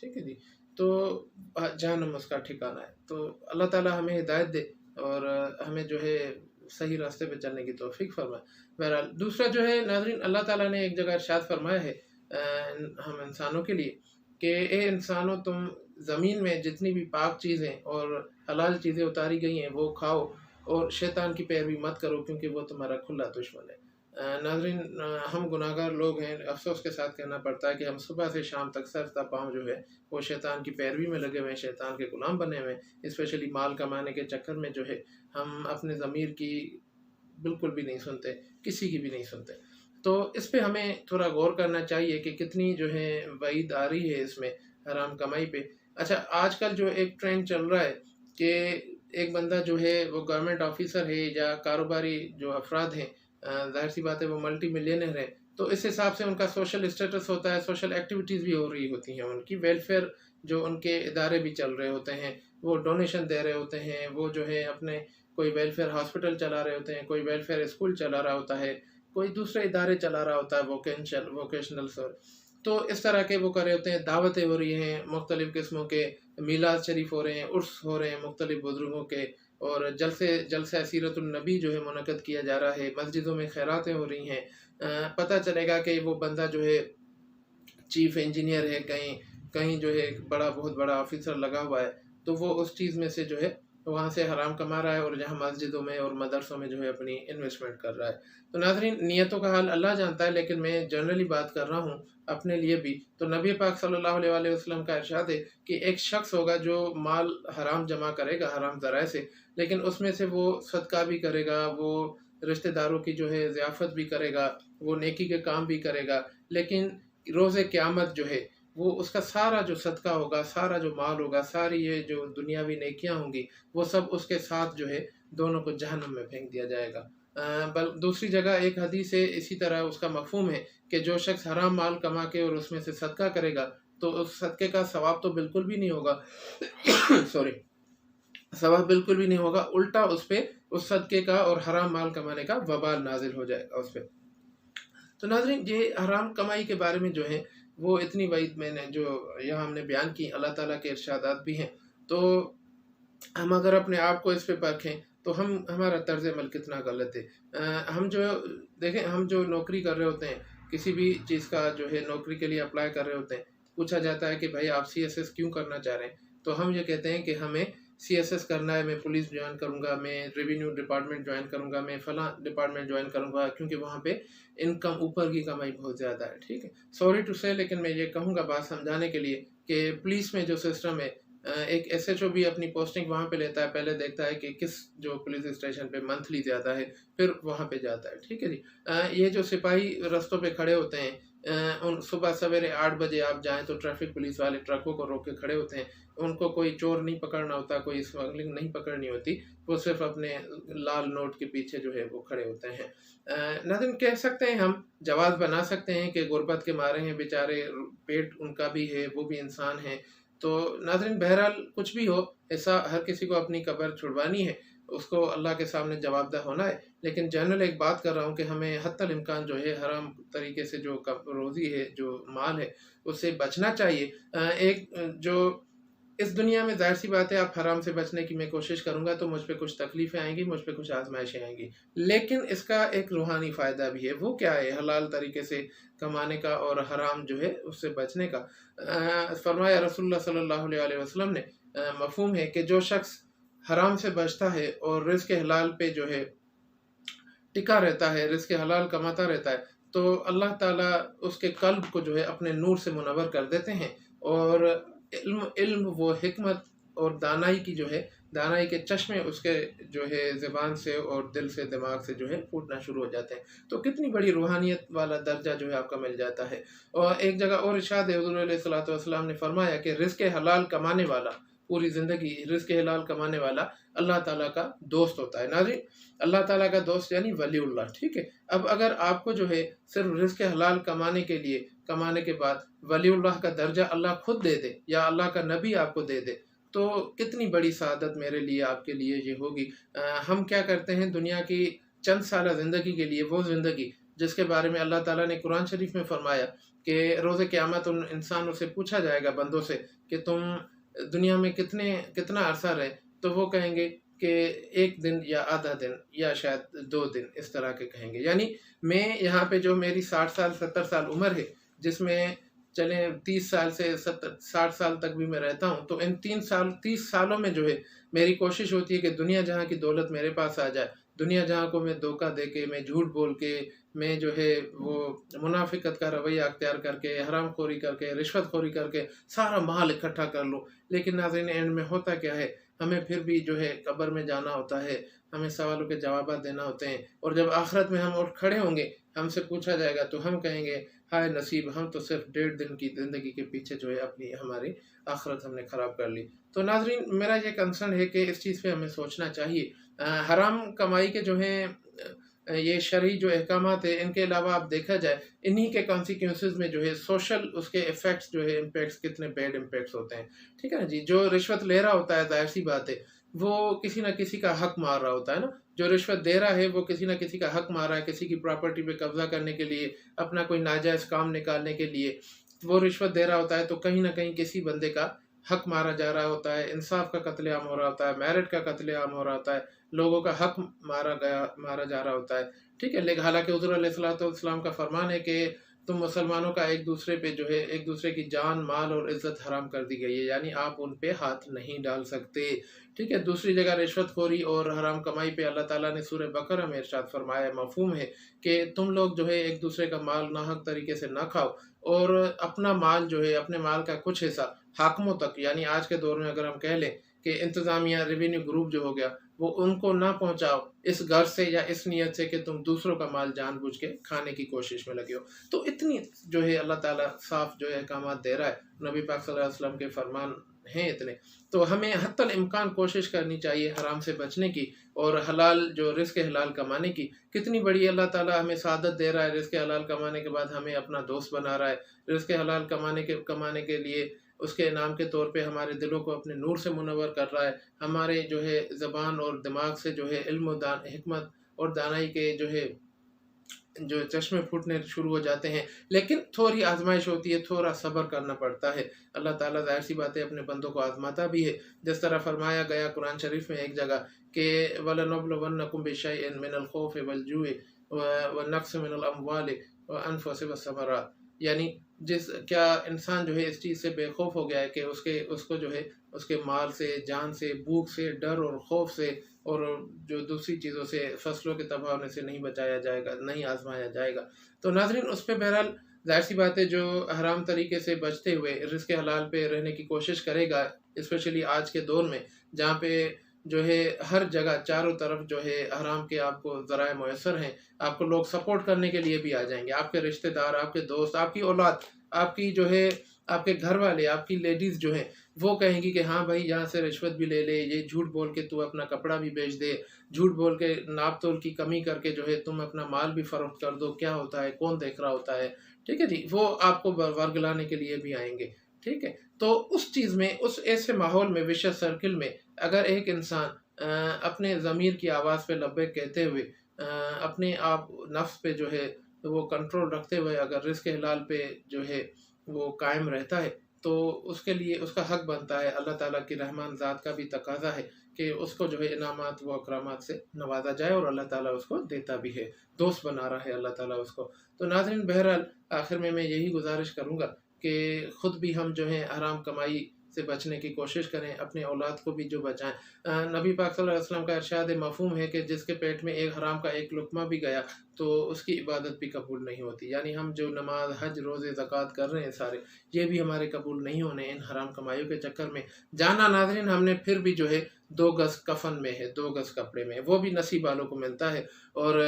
ٹھیک ہے جی. تو جہنم اس کا ٹھکانہ ہے. تو اللہ تعالیٰ ہمیں ہدایت دے اور ہمیں جو ہے صحیح راستے پہ چلنے کی توفیق فرمائے. بہرحال دوسرا جو ہے ناظرین، اللہ تعالیٰ نے ایک جگہ ارشاد فرمایا ہے ہم انسانوں کے لیے کہ اے انسانوں، تم زمین میں جتنی بھی پاک چیزیں اور حلال چیزیں اتاری گئی ہیں وہ کھاؤ، اور شیطان کی پیروی مت کرو کیونکہ وہ تمہارا کھلا دشمن ہے. ناظرین، ہم گناہ گار لوگ ہیں. افسوس کے ساتھ کہنا پڑتا ہے کہ ہم صبح سے شام تک سر تا پاؤں جو ہے وہ شیطان کی پیروی میں لگے ہوئے ہیں، شیطان کے غلام بنے ہوئے ہیں. اسپیشلی مال کمانے کے چکر میں جو ہے ہم اپنے ضمیر کی بالکل بھی نہیں سنتے، کسی کی بھی نہیں سنتے. تو اس پہ ہمیں تھوڑا غور کرنا چاہیے کہ کتنی جو ہے وعید آ رہی ہے اس میں حرام کمائی پہ. اچھا، آج کل جو ایک ٹرینڈ چل رہا ہے کہ ایک بندہ جو ہے وہ گورنمنٹ آفیسر ہے یا کاروباری جو افراد ہیں، ظاہر سی بات ہے وہ ملٹی ملینئر ہے، تو اس حساب سے ان کا سوشل اسٹیٹس ہوتا ہے، سوشل ایکٹیویٹیز بھی ہو رہی ہوتی ہیں، ان کی ویلفیئر جو ان کے ادارے بھی چل رہے ہوتے ہیں، وہ ڈونیشن دے رہے ہوتے ہیں، وہ جو ہے اپنے کوئی ویلفیئر ہاسپٹل چلا رہے ہوتے ہیں، کوئی ویلفیئر اسکول چلا رہا ہوتا ہے، کوئی دوسرے ادارے چلا رہا ہوتا ہے ووکیشنل سر. تو اس طرح کے وہ کر رہے ہوتے ہیں، دعوتیں ہو رہی ہیں، مختلف قسموں کے میلاد شریف ہو رہے ہیں، عرس ہو رہے ہیں مختلف بزرگوں کے، اور جلسہ سیرت النبی جو ہے منعقد کیا جا رہا ہے، مسجدوں میں خیراتیں ہو رہی ہیں. پتہ چلے گا کہ وہ بندہ جو ہے چیف انجینئر ہے، کہیں جو ہے بہت بڑا آفیسر لگا ہوا ہے، تو وہ اس چیز میں سے جو ہے وہاں سے حرام کما رہا ہے اور جہاں مسجدوں میں اور مدرسوں میں جو ہے اپنی انویسٹمنٹ کر رہا ہے. تو ناظرین، نیتوں کا حال اللہ جانتا ہے، لیکن میں جنرلی بات کر رہا ہوں اپنے لیے بھی. تو نبی پاک صلی اللہ علیہ وآلہ وسلم کا ارشاد ہے کہ ایک شخص ہوگا جو مال حرام جمع کرے گا حرام ذرائع سے، لیکن اس میں سے وہ صدقہ بھی کرے گا، وہ رشتہ داروں کی جو ہے ضیافت بھی کرے گا، وہ نیکی کے کام بھی کرے گا، لیکن روز قیامت جو ہے وہ اس کا سارا جو صدقہ ہوگا، سارا جو مال ہوگا، ساری یہ جو دنیاوی نیکیاں ہوں گی، وہ سب اس کے ساتھ جو ہے دونوں کو جہنم میں پھینک دیا جائے گا. دوسری جگہ ایک حدیث ہے، اسی طرح اس کا مفہوم ہے کہ جو شخص حرام مال کما کے اور اس میں سے صدقہ کرے گا تو اس صدقے کا ثواب تو بالکل بھی نہیں ہوگا ثواب بالکل بھی نہیں ہوگا، الٹا اس پہ اس صدقے کا اور حرام مال کمانے کا وبال نازل ہو جائے گا اس پہ. تو ناظرین، یہ حرام کمائی کے بارے میں جو ہے وہ اتنی وعید میں نے جو یہاں ہم نے بیان کی، اللہ تعالیٰ کے ارشادات بھی ہیں. تو ہم اگر اپنے آپ کو اس پہ پرکھیں تو ہمارا طرز عمل کتنا غلط ہے. ہم جو نوکری کر رہے ہوتے ہیں، کسی بھی چیز کا جو ہے نوکری کے لیے اپلائی کر رہے ہوتے ہیں، پوچھا جاتا ہے کہ بھائی آپ CSS کیوں کرنا چاہ رہے ہیں، تو ہم یہ کہتے ہیں کہ ہمیں CSS کرنا ہے، میں پولیس جوائن کروں گا، میں ریونیو ڈپارٹمنٹ جوائن کروں گا، میں فلاں ڈپارٹمنٹ جوائن کروں گا، کیونکہ وہاں پہ انکم اوپر کی کمائی بہت زیادہ ہے. ٹھیک ہے، سوری ٹو سے، لیکن میں یہ کہوں گا بات سمجھانے کے لیے کہ پولیس میں جو سسٹم ہے، ایک SHO بھی اپنی پوسٹنگ وہاں پہ لیتا ہے، پہلے دیکھتا ہے کہ کس جو پولیس اسٹیشن پہ منتھلی زیادہ ہے، پھر وہاں پہ جاتا ہے. ٹھیک ہے جی. یہ جو سپاہی رستوں پہ کھڑے ہوتے ہیں، ان صبح سویرے 8 بجے آپ جائیں تو ٹریفک پولیس والے ٹرکوں کو روک کے کھڑے ہوتے ہیں، ان کو کوئی چور نہیں پکڑنا ہوتا، کوئی اسمگلنگ نہیں پکڑنی ہوتی، وہ صرف اپنے لال نوٹ کے پیچھے جو ہے وہ کھڑے ہوتے ہیں. ناظرین، کہہ سکتے ہیں، ہم جواز بنا سکتے ہیں کہ غربت کے مارے ہیں بیچارے، پیٹ ان کا بھی ہے، وہ بھی انسان ہیں. تو ناظرین، بہرحال کچھ بھی ہو، ایسا ہر کسی کو اپنی قبر چھڑوانی ہے، اس کو اللہ کے سامنے جواب دہ ہونا ہے. لیکن جنرل ایک بات کر رہا ہوں کہ ہمیں حتی الامکان جو ہے حرام طریقے سے جو روزی ہے، جو مال ہے، اس سے بچنا چاہیے. ایک جو اس دنیا میں ظاہر سی بات ہے، آپ حرام سے بچنے کی میں کوشش کروں گا تو مجھ پہ کچھ تکلیفیں آئیں گی، مجھ پہ کچھ آزمائشیں آئیں گی، لیکن اس کا ایک روحانی فائدہ بھی ہے. وہ کیا ہے؟ حلال طریقے سے کمانے کا اور حرام جو ہے اس سے بچنے کا. فرمایا رسول اللہ صلی اللہ علیہ وسلم نے، مفہوم ہے کہ جو شخص حرام سے بچتا ہے اور رزق حلال پہ جو ہے ٹکا رہتا ہے، رزق حلال کماتا رہتا ہے، تو اللہ تعالیٰ اس کے قلب کو جو ہے اپنے نور سے منور کر دیتے ہیں، اور علم و حکمت اور دانائی کی جو ہے دانائی کے چشمے اس کے جو ہے زبان سے اور دل سے، دماغ سے جو ہے پھوٹنا شروع ہو جاتے ہیں. تو کتنی بڑی روحانیت والا درجہ جو ہے آپ کا مل جاتا ہے. اور ایک جگہ اور ارشاد ہے، حضور علیہ الصلوۃ والسلام نے فرمایا کہ رزق حلال کمانے والا، پوری زندگی رزق حلال کمانے والا اللہ تعالیٰ کا دوست ہوتا ہے. ناظرین، اللہ تعالیٰ کا دوست یعنی ولی اللہ. ٹھیک ہے، اب اگر آپ کو جو ہے صرف رزق حلال کمانے کے بعد ولی اللہ کا درجہ اللہ خود دے دے یا اللہ کا نبی آپ کو دے دے، تو کتنی بڑی سعادت میرے لیے، آپ کے لیے یہ ہوگی. ہم کیا کرتے ہیں دنیا کی چند سالہ زندگی کے لیے، وہ زندگی جس کے بارے میں اللہ تعالیٰ نے قرآن شریف میں فرمایا کہ روز قیامت ان انسانوں سے پوچھا جائے گا، بندوں سے، کہ تم دنیا میں کتنا عرصہ رہے، تو وہ کہیں گے کہ 1 دن یا آدھا دن یا شاید 2 دن، اس طرح کے کہیں گے۔ یعنی میں یہاں پہ جو میری 60 سال 70 سال عمر ہے، جس میں چلیں 30 سال سے 60 سال تک بھی میں رہتا ہوں، تو ان 30 سالوں میں جو ہے میری کوشش ہوتی ہے کہ دنیا جہاں کی دولت میرے پاس آ جائے، دنیا جہاں کو میں دھوکہ دے کے، میں جھوٹ بول کے، میں جو ہے وہ منافقت کا رویہ اختیار کر کے، حرام خوری کر کے، رشوت خوری کر کے سارا مال اکٹھا کر لوں۔ لیکن ناظرین، اینڈ میں ہوتا کیا ہے، ہمیں پھر بھی جو ہے قبر میں جانا ہوتا ہے، ہمیں سوالوں کے جوابات دینا ہوتے ہیں، اور جب آخرت میں ہم اٹھ کھڑے ہوں گے، ہم سے پوچھا جائے گا تو ہم کہیں گے ہائے نصیب، ہم تو صرف 1.5 دن کی زندگی کے پیچھے جو ہے ہماری آخرت ہم نے خراب کر لی۔ تو ناظرین، میرا یہ کنسرن ہے کہ اس چیز پہ ہمیں سوچنا چاہیے۔ حرام کمائی کے جو ہیں یہ شرعی جو احکامات ہیں، ان کے علاوہ آپ دیکھا جائے انہی کے کانسیکوینسز میں جو ہے سوشل اس کے ایفیکٹس جو ہے امپیکٹس، کتنے بیڈ امپیکٹس ہوتے ہیں، ٹھیک ہے نا جی۔ جو رشوت لے رہا ہوتا ہے، ظاہر سی بات ہے وہ کسی نہ کسی کا حق مار رہا ہوتا ہے نا۔ جو رشوت دے رہا ہے وہ کسی نہ کسی کا حق مار رہا ہے، کسی کی پراپرٹی پہ قبضہ کرنے کے لیے، اپنا کوئی ناجائز کام نکالنے کے لیے وہ رشوت دے رہا ہوتا ہے، تو کہیں نہ کہیں کسی بندے کا حق مارا جا رہا ہوتا ہے، انصاف کا قتل عام ہو رہا ہوتا ہے، میرٹ کا قتل عام ہو رہا ہوتا ہے، لوگوں کا حق مارا جا رہا ہوتا ہے، ٹھیک ہے۔ لیکن حالانکہ حضور علیہ السلام کا فرمان ہے کہ تم مسلمانوں کا ایک دوسرے پہ جو ہے ایک دوسرے کی جان، مال اور عزت حرام کر دی گئی ہے، یعنی آپ ان پہ ہاتھ نہیں ڈال سکتے، ٹھیک ہے۔ دوسری جگہ رشوت خوری اور حرام کمائی پہ اللہ تعالیٰ نے سورہ بقرہ میں ارشاد فرمایا، مفہوم ہے کہ تم لوگ جو ہے ایک دوسرے کا مال ناحق طریقے سے نہ کھاؤ، اور اپنا مال جو ہے، اپنے مال کا کچھ حصہ حاکموں تک، یعنی آج کے دور میں اگر ہم کہہ لیں کہ انتظامیہ، ریونیو گروپ جو ہو گیا، وہ ان کو نہ پہنچاؤ اس غرض سے یا اس نیت سے کہ تم دوسروں کا مال جان بوجھ کے کھانے کی کوشش میں لگے ہو۔ تو اتنی جو ہے اللہ تعالیٰ صاف جو ہے احکامات دے رہا ہے، نبی پاک صلی اللہ علیہ وسلم کے فرمان ہیں اتنے، تو ہمیں حتی الامکان کوشش کرنی چاہیے حرام سے بچنے کی، اور حلال جو رزق حلال کمانے کی۔ کتنی بڑی اللہ تعالیٰ ہمیں سعادت دے رہا ہے، رزق حلال کمانے کے بعد ہمیں اپنا دوست بنا رہا ہے، رزق حلال کمانے کے لیے اس کے انعام کے طور پہ ہمارے دلوں کو اپنے نور سے منور کر رہا ہے، ہمارے جو ہے زبان اور دماغ سے جو ہے علم و حکمت اور دانائی کے جو چشمے پھوٹنے شروع ہو جاتے ہیں۔ لیکن تھوڑی آزمائش ہوتی ہے، تھوڑا صبر کرنا پڑتا ہے۔ اللہ تعالیٰ ظاہر سی بات ہے اپنے بندوں کو آزماتا بھی ہے، جس طرح فرمایا گیا قرآن شریف میں ایک جگہ کہ وَلَنَبْلُوَنَّكُمْ بِشَيْءٍ مِّنَ الْخَوْفِ وَالْجُوعِ وَالنَّقْصِ مِّنَ الْأَمْوَالِ وَالْأَنفُسِ وَالثَّمَرَاتِ، یعنی کیا انسان جو ہے اس چیز سے بے خوف ہو گیا ہے کہ اس کو جو ہے اس کے مال سے، جان سے، بھوک سے، ڈر اور خوف سے، اور جو دوسری چیزوں سے، فصلوں کے تباہ ہونے سے نہیں بچایا جائے گا، نہیں آزمایا جائے گا۔ تو ناظرین، اس پہ بہرحال ظاہر سی بات ہے جو حرام طریقے سے بچتے ہوئے رزق حلال پہ رہنے کی کوشش کرے گا، اسپیشلی آج کے دور میں جہاں پہ جو ہے ہر جگہ چاروں طرف جو ہے حرام کے آپ کو ذرائع میسر ہیں، آپ کو لوگ سپورٹ کرنے کے لیے بھی آ جائیں گے، آپ کے رشتہ دار، آپ کے دوست، آپ کی اولاد، آپ کی جو ہے آپ کے گھر والے، آپ کی لیڈیز جو ہیں، وہ کہیں گی کہ ہاں بھائی یہاں سے رشوت بھی لے لے، یہ جھوٹ بول کے تو اپنا کپڑا بھی بیچ دے، جھوٹ بول کے ناپ تول کی کمی کر کے جو ہے تم اپنا مال بھی فروخت کر دو، کیا ہوتا ہے، کون دیکھ رہا ہوتا ہے، ٹھیک ہے جی۔ وہ آپ کو ورگلانے کے لیے بھی آئیں گے، ٹھیک ہے۔ تو اس چیز میں، اس ایسے ماحول میں، وشیس سرکل میں، اگر ایک انسان اپنے ضمیر کی آواز پہ لبیک کہتے ہوئے، اپنے آپ نفس پہ جو ہے وہ کنٹرول رکھتے ہوئے اگر رزق حلال پہ جو ہے وہ قائم رہتا ہے، تو اس کے لیے اس کا حق بنتا ہے، اللہ تعالیٰ کی رحمان ذات کا بھی تقاضا ہے کہ اس کو جو ہے انعامات و اکرامات سے نوازا جائے، اور اللہ تعالیٰ اس کو دیتا بھی ہے، دوست بنا رہا ہے اللہ تعالیٰ اس کو۔ تو ناظرین، بہرحال آخر میں یہی گزارش کروں گا کہ خود بھی ہم جو ہے حرام کمائی سے بچنے کی کوشش کریں، اپنے اولاد کو بھی جو بچائیں۔ نبی پاک صلی اللہ علیہ وسلم کا ارشاد مفہوم ہے کہ جس کے پیٹ میں ایک حرام کا ایک لقمہ بھی گیا تو اس کی عبادت بھی قبول نہیں ہوتی، یعنی ہم جو نماز، حج، روزے، زکوٰۃ کر رہے ہیں سارے، یہ بھی ہمارے قبول نہیں ہونے ان حرام کمائیوں کے چکر میں۔ جانا ناظرین ہم نے پھر بھی جو ہے 2 گز کفن میں ہے، 2 گز کپڑے میں، وہ بھی نصیب والوں کو ملتا ہے، اور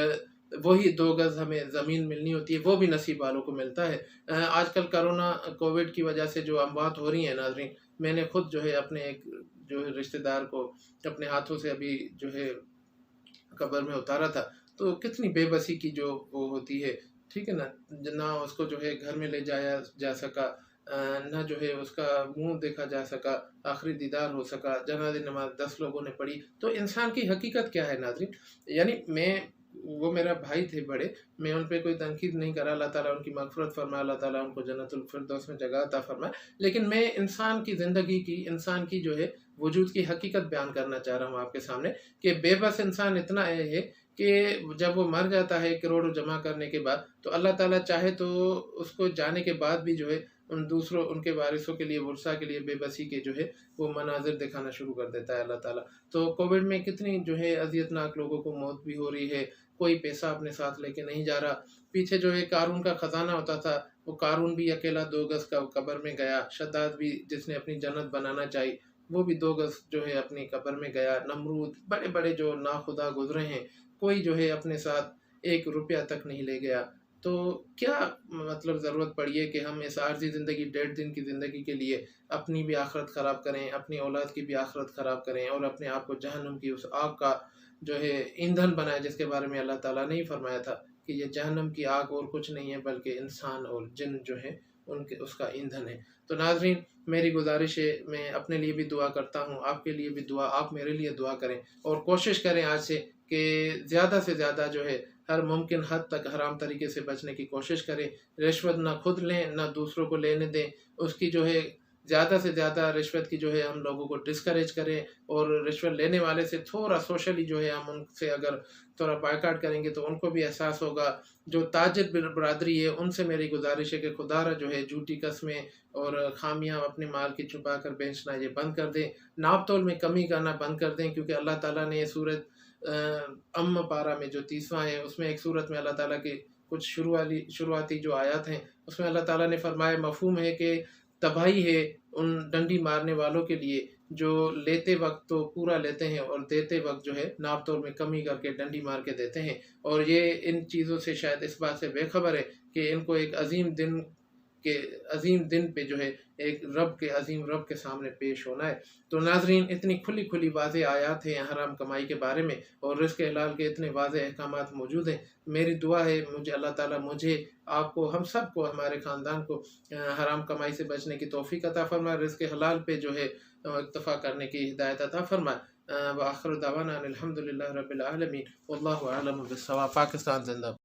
وہی 2 گز ہمیں زمین ملنی ہوتی ہے، وہ بھی نصیب والوں کو ملتا ہے۔ آج کل کرونا کووڈ کی وجہ سے جو اموات ہو رہی ہیں ناظرین، میں نے خود جو ہے اپنے ایک جو ہے رشتہ دار کو اپنے ہاتھوں سے ابھی جو ہے قبر میں اتارا تھا، تو کتنی بے بسی کی جو وہ ہوتی ہے، ٹھیک ہے نا، نہ اس کو جو ہے گھر میں لے جایا جا سکا، نہ جو ہے اس کا منہ دیکھا جا سکا، آخری دیدار ہو سکا، جنازہ نماز 10 لوگوں نے پڑھی۔ تو انسان کی حقیقت کیا ہے ناظرین؟ یعنی میں وہ میرا بھائی تھے بڑے، میں ان پہ کوئی تنقید نہیں کرا، اللہ تعالیٰ ان کی مغفرت فرمائے، اللہ تعالیٰ ان کو جنت الفردوس میں جگہ عطا فرمائے، لیکن میں انسان کی زندگی کی، انسان کی جو ہے وجود کی حقیقت بیان کرنا چاہ رہا ہوں آپ کے سامنے، کہ بے بس انسان اتنا ہے کہ جب وہ مر جاتا ہے کروڑوں جمع کرنے کے بعد، تو اللہ تعالیٰ چاہے تو اس کو جانے کے بعد بھی جو ہے ان کے وارثوں کے لیے، ورثاء کے لیے بے بسی کے جو ہے وہ مناظر دکھانا شروع کر دیتا ہے اللہ تعالیٰ۔ تو کووڈ میں کتنی جو ہے اذیت ناک لوگوں کو موت بھی ہو رہی ہے، کوئی پیسہ اپنے ساتھ لے کے نہیں جا رہا۔ پیچھے جو ہے قارون کا خزانہ ہوتا تھا، وہ قارون بھی اکیلا 2 گز کا قبر میں گیا، شداد بھی جس نے اپنی جنت بنانا چاہی وہ بھی 2 گز جو ہے اپنی قبر میں گیا، نمرود، بڑے بڑے جو ناخدا گزرے ہیں، کوئی جو ہے اپنے ساتھ 1 روپیہ تک نہیں لے گیا۔ تو کیا مطلب ضرورت پڑی ہے کہ ہم اس عارضی زندگی 1.5 دن کی زندگی کے لیے اپنی بھی آخرت خراب کریں، اپنی اولاد کی بھی آخرت خراب کریں، اور اپنے آپ کو جہنم کی اس آگ کا جو ہے ایندھن بنائے، جس کے بارے میں اللہ تعالیٰ نے ہی فرمایا تھا کہ یہ جہنم کی آگ اور کچھ نہیں ہے بلکہ انسان اور جن جو ہے اس کا ایندھن ہے۔ تو ناظرین، میری گزارش ہے، میں اپنے لیے بھی دعا کرتا ہوں، آپ کے لیے بھی دعا، آپ میرے لیے دعا کریں، اور کوشش کریں آج سے کہ زیادہ سے زیادہ جو ہے ہر ممکن حد تک حرام طریقے سے بچنے کی کوشش کریں، رشوت نہ خود لیں نہ دوسروں کو لینے دیں، اس کی جو ہے زیادہ سے زیادہ رشوت کی جو ہے ہم لوگوں کو ڈسکریج کریں، اور رشوت لینے والے سے تھوڑا سوشلی جو ہے ہم ان سے اگر تھوڑا بائیکاٹ کریں گے تو ان کو بھی احساس ہوگا۔ جو تاجر برادری ہے ان سے میری گزارش ہے کہ خدا را جو ہے جھوٹی قسمیں اور خامیاں اپنے مال کی چھپا کر بیچنا یہ بند کر دیں، ناپ تول میں کمی کرنا بند کر دیں، کیونکہ اللہ تعالیٰ نے یہ سورت پارہ میں جو 30واں ہے، اس میں ایک سورت میں اللہ تعالیٰ کے کچھ شروعاتی جو آیات ہیں اس میں اللہ تعالیٰ نے فرمایا، مفہوم ہے کہ تباہی ہے ان ڈنڈی مارنے والوں کے لیے جو لیتے وقت تو پورا لیتے ہیں اور دیتے وقت جو ہے ناپ تول میں کمی کر کے ڈنڈی مار کے دیتے ہیں، اور یہ ان چیزوں سے شاید اس بات سے بے خبر ہے کہ ان کو ایک عظیم دن پہ جو ہے ایک عظیم رب کے سامنے پیش ہونا ہے۔ تو ناظرین، اتنی کھلی واضح آیات ہیں حرام کمائی کے بارے میں، اور رزق حلال کے اتنے واضح احکامات موجود ہیں۔ میری دعا ہے اللہ تعالیٰ مجھے، آپ کو، ہم سب کو، ہمارے خاندان کو حرام کمائی سے بچنے کی توفیق عطا فرمائے، رزق حلال پہ جو ہے اکتفا کرنے کی ہدایت عطا فرمائے۔ وآخر دعوانا الحمدللہ رب العالمین، واللہ اعلم بالصواب۔ پاکستان زندہ باد۔